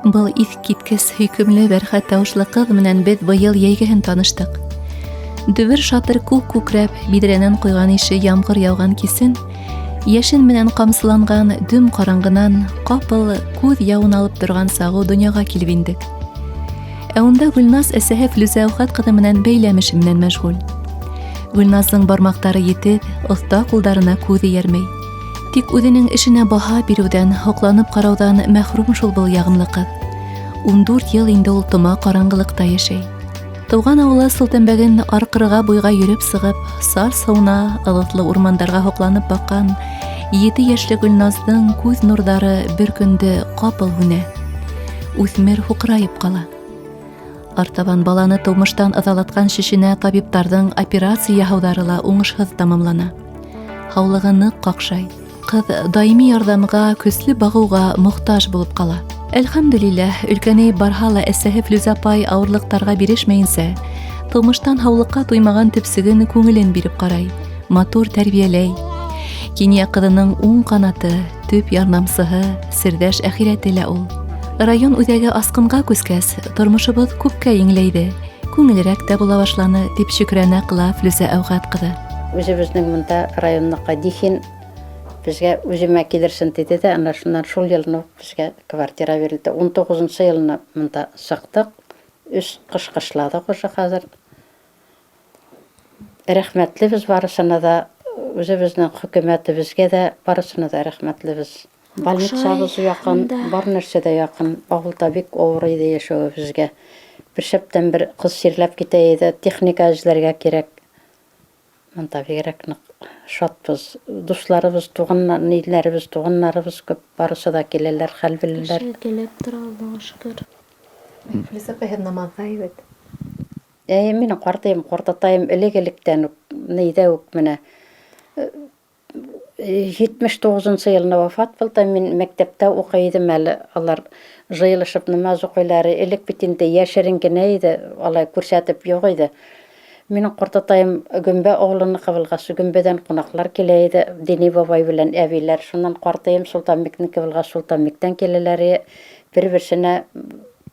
Был иҫ-киткес һөйкөмлө бәрхәт тауышлы ҡыҙ менән беҙ быйыл йәйгеһен таныштык. Дөбөр шатыр күк күкрәп, биҙрәнән ҡойған ише ямғыр яуған кисен, йәшен менән ҡамсыланған дөм ҡараңғынан ҡапыл күҙ яуын алып торған сағыу донъяға килеп индек. Ә унда Гөлназ әсәһе Флүзә Әүхәт ҡыҙы менән бәйләмеше менән мәшғүл. Гөлназдың бармаҡтары етеҙ, оҫта ҡулдарына күҙе йәрмәй. Тик үҙенең эшенә баһа биреүҙән, һоҡланып ҡарауҙан мәхрүм шул был яғымлы ҡыҙ. 14 йыл инде ул тома ҡараңғылыҡта йәшәй. Тыуған ауылы Сылтанбәген арҡырыға буйға йөрөп сығып, сар сыуына, ылыҫлы урмандарға һоҡланып баҡҡан 7 йәшлек Гөлназдың күҙ нурҙары бер көндө ҡапыл һүнә. Үҫмер һуҡырайып ҡала. Артабан баланы тыумыштан ыҙалатҡан шешенә табиптарҙың операция яһауҙары ла уңышһыҙ тамамлана. Һаулығы ныҡ ҡаҡшай. Ҡыҙ даими ярҙамға, көслө бағыуға мохтаж булып ҡала. Әлхәмдүлилләһ, өлкәнәйеп барһа ла әсәһе Флүзә апай ауырлыҡтарға бирешмәйенсә, тыумыштан һаулыҡҡа туймаған төпсөгөн күңелен биреп ҡарай, матур тәрбиәләй. Кинйә ҡыҙының уң ҡанаты, төп ярнамсыһы, серҙәш әхирәте лә ул. Район үҙәге асҡынға күскәс, тормошобоҙ күпкә еңләйҙе, күңелерәк тә була башланы, тип шөкрәнә ҡыла Флүзә Әүхәт ҡыҙы. Үзебезнең мында районныҡа дихин бізге үзіме килерсін деді де, ана шундан шул йылны бізге квартира берілді. 19-шы йылны мында сықтық, үш қыш қышладық уже қазір. Рәхмәтлі біз барысына да, өзіміздің хөкүмәтебезге де барысына да рәхмәтлі біз. Больницабыз яқын, бар нәрсе де яқын, ауылда бик ауырыйды яшәү бізге. Bir шәптән бір қыз сирләп китә иде, техника эзләргә кирәк. Мында бигерәк ныҡ шатбыз. Дусларыбыз, туғаннарыбыз, туғаннарыбыз күп, барысы да киләләр, хәл беләләр. Килеп тора, Аллаға шөкөр. Флүзә апай һеҙ намаҙҙа бит. Минең ҡартатайым элек-электән үк, нейҙә үк менә 79-нчы йылны вафат булды. Мин мәктәптә уҡый идем әле. Алар жыйылышып намаз уҡыйлар. Элек бит инде йәшерен генә иде, алай күрсәтеп юҡ иде. Минең ҡартатайым Гөмбә ауылына ҡабылғас, Гөмбәдән ҡунаҡлар килә иде, Дини бабай белән әбейләр. Шунан ҡартайым Султанбикнеке булғас, Султанбиктән киләләр, бер-берсенә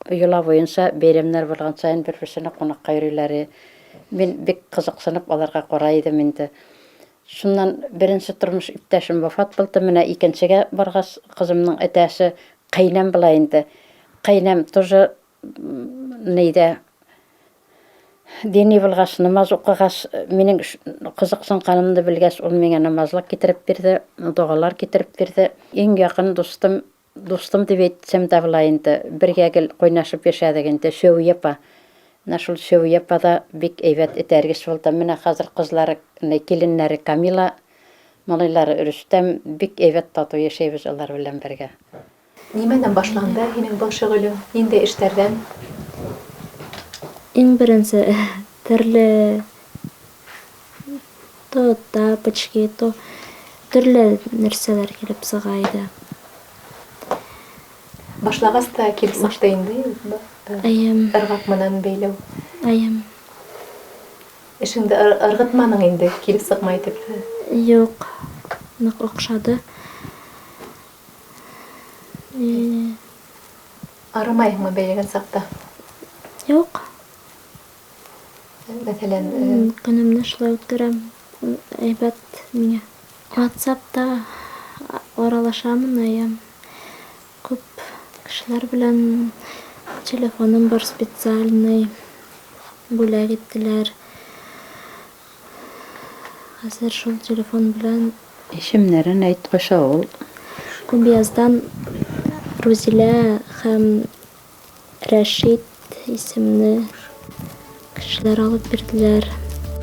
йола буйынса бәйрәмнәр булған сайын бер-берсенә ҡунаҡҡа йөрөйләр. Мин бик ҡызыҡсынып аларға ҡарай идем инде. Шунан беренсе тормош иптәшем вафат булды. Менә икенсегә барғас, ҡызымның әтәсе ҡәйнәм була инде. Ҡәйнәм тоже нейҙә Дини булғас, намаз уҡығас, минең ҡызыҡсынғанымды белгәс, ул миңә намазлыҡ китереп бирҙе, доғалар китереп бирҙе. Иң яҡын дустым дип әйтсәм дә була инде. Бергә гел ҡуйнашып йәшәдек инде, Шәүи апа. Шул Шәүи апа да бик әйбәт этәргес булды. Менә хәзер ҡызлары, киленнәре Камила, малайлары Рөстәм, бик әйбәт тату йәшәйбез алар белән бергә. Нимәдән башланды һинең был шөғөлөң? Ниндәй эштәрҙән? Иң беренсе төрлө тапочки, төрлө нәрсәләр килеп сыға иде. Башлағас та килеп сыҡты инде. Ырғаҡ менән бәйләү. Эшеңде ырғытманың инде, килеп сыҡмай тип. Юҡ, ныҡ оҡшады. Арымайһыңмы бәйләгән саҡта? Юҡ. Мәҫәлән, Көнөмдө шулай үткәрәм. Әйбәт миңә. WhatsApp'та аралашамын, күп кешеләр белән телефоным бар специальный, бүләк иттеләр. Хәзер шул телефон белән Ишемнәрен әйт ҡоша ул. Күбяздан Рузилә һәм Рәшит исемле кешеләр алып бирделәр.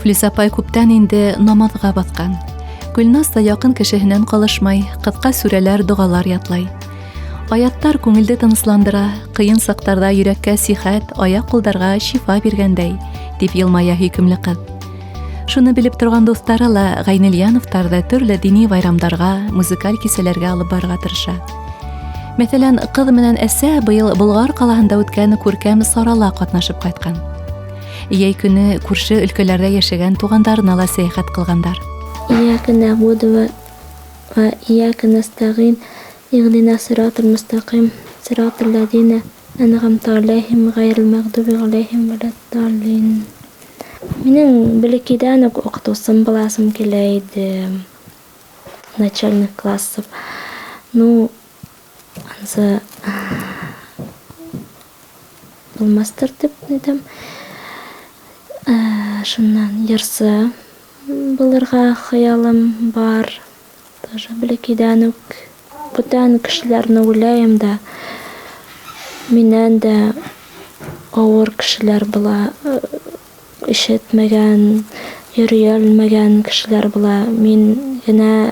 Флүзә апай күптән инде намаҙға баҫҡан. Гөлназ да яҡын кешеһенән ҡалышмай, ҡыҫҡа сүрәләр, доғалар ятлай. Аяттар күңелде тынысландыра, ҡыйын саҡтарҙа йөрәккә сихәт, аяҡ-ҡулдарға шифа биргәндәй, дип йылмая һөйкөмлө ҡыҙ. Шуны белеп торған дуҫтары ла Ғәйнелйәновтар да төрлө дини байрамдарға, музыкаль кисәләргә алып барырға тырыша. Мәҫәлән, ҡыҙ менән әсә быйыл Болғар ҡалаһында үткән күркәм сарала ҡатнашып ҡайтҡан. Йәй көне күрше өлкәләрҙә йәшәгән туғандарына ла сәйәхәт ҡылғандар. إياك نعبد وإياك نستعين اهدنا الصراط المستقيم صراط الذين أنعمت عليهم غير المغضوب عليهم ولا الضالين. Менің білікеден оқытусым боласым келейді начальных классов. Ну, ансы болмастыр деп недім. Шыннан ерсі бұлырға қиялым бар. Даже білікеден бұтан кішілеріні ойлайым да, менен де ауыр кішілер бұла, ишетмеген, йөрөй алмаган кешеләр була. Мин генә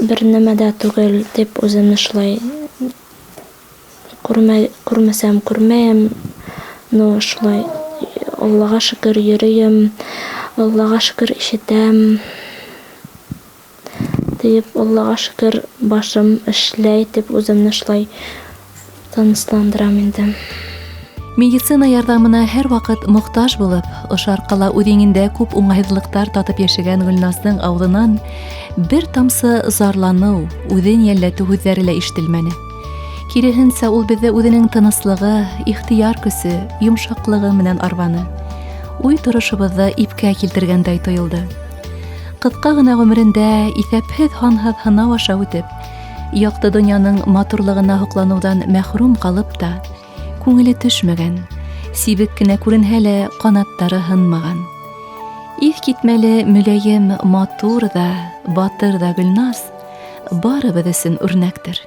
бер нәмә дә түгел дип үземне шулай күрмәсәм күрмәем, но шулай Аллага шөкер йөрөйем, Аллага шөкер ишетәм дип, Аллага шөкер башым эшләй дип үземне шулай тынычландырам инде. Медицина ярдәменә һәр вакыт мохтаҗ булып, ошо аркылы үҙеңендә күп уңайһыҙлыҡтар татып йәшәгән Гөлназдың ауыҙынан бер тамсы зарланыу, үҙен йәлләтеү һүҙҙәре лә ишетелмәне. Киреһенсә, ул беҙҙе үҙенең тыныслығы, ихтыяр көсө, йомшаҡлығы менән арбаны. Уй торошобоҙҙо ипкә килтергәндәй тойолдо. Ҡыҫҡа ғына ғүмерендә иҫәпһеҙ-һанһыҙ һынау аша үтеп, яҡты донъяның матурлығына һоҡланыуҙан мәхрүм ҡалып та, күңеле төшмәгән, сибек кенә күренһә лә ҡанаттары һынмаған. Иҫ китмәле, мөләйем, матур ҙа, батыр ҙа Гөлназ барыбыҙ өсөн үрнәктер.